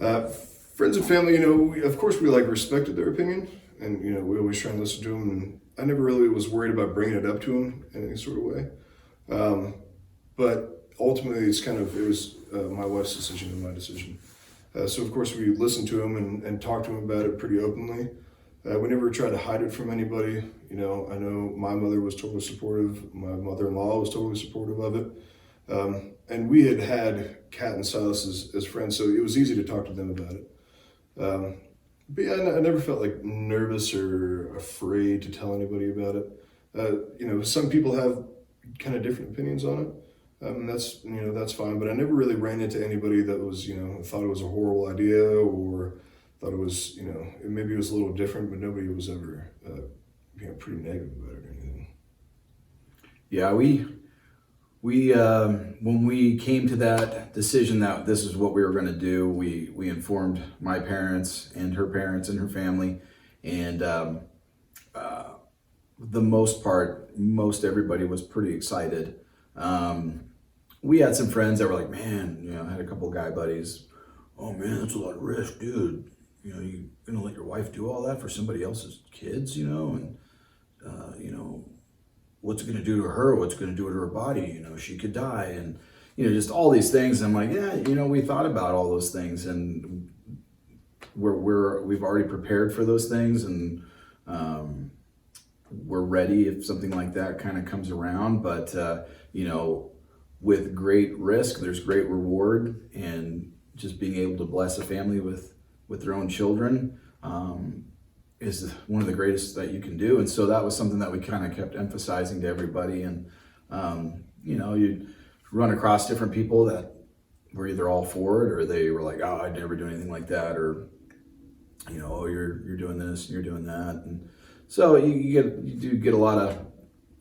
Uh, Friends and family, of course we like respected their opinion, and we always try and listen to them. And I never really was worried about bringing it up to them in any sort of way. But ultimately, it was my wife's decision and my decision. So of course we listened to him and talked to him about it pretty openly. We never tried to hide it from anybody. I know my mother was totally supportive. My mother-in-law was totally supportive of it. And we had Kat and Silas as friends, so it was easy to talk to them about it. But yeah, I never felt like nervous or afraid to tell anybody about it. Some people have kind of different opinions on it. And that's fine. But I never really ran into anybody that was, thought it was a horrible idea or thought it was, maybe it was a little different, but nobody was ever, pretty negative about it or anything. Yeah, we when we came to that decision that this is what we were going to do, we informed my parents and her family, and the most everybody was pretty excited. We had some friends that were like, man, I had a couple of guy buddies. Oh man, that's a lot of risk, dude. You gonna let your wife do all that for somebody else's kids, and what's it gonna do to her? What's it gonna do to her body? She could die, and just all these things. I'm like, yeah, we thought about all those things, and we've already prepared for those things, and we're ready if something like that kind of comes around. But with great risk, there's great reward, and just being able to bless a family with their own children is one of the greatest that you can do. And so that was something that we kind of kept emphasizing to everybody. And you'd run across different people that were either all for it, or they were like, oh, I'd never do anything like that, or oh, you're doing this and you're doing that. And so you do get a lot of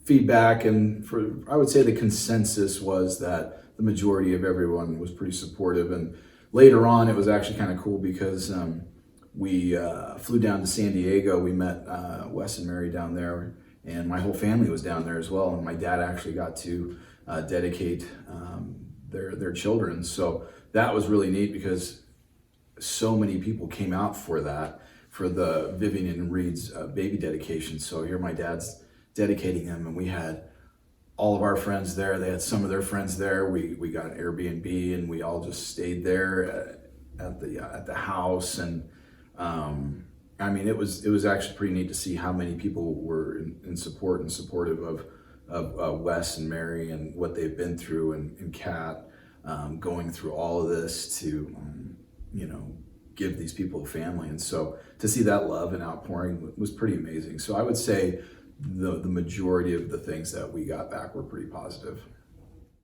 feedback, and I would say the consensus was that the majority of everyone was pretty supportive. And later on, it was actually kind of cool because we flew down to San Diego. We met Wes and Mary down there, and my whole family was down there as well. And my dad actually got to dedicate their children. So that was really neat because so many people came out for the Vivian and Reed's baby dedication. So here my dad's dedicating them, and we had all of our friends there. They had some of their friends there. We got an Airbnb, and we all just stayed there at the house. And it was actually pretty neat to see how many people were in support and supportive of Wes and Mary and what they've been through, and Kat going through all of this to give these people a family. And so to see that love and outpouring was pretty amazing. So I would say the majority of the things that we got back were pretty positive.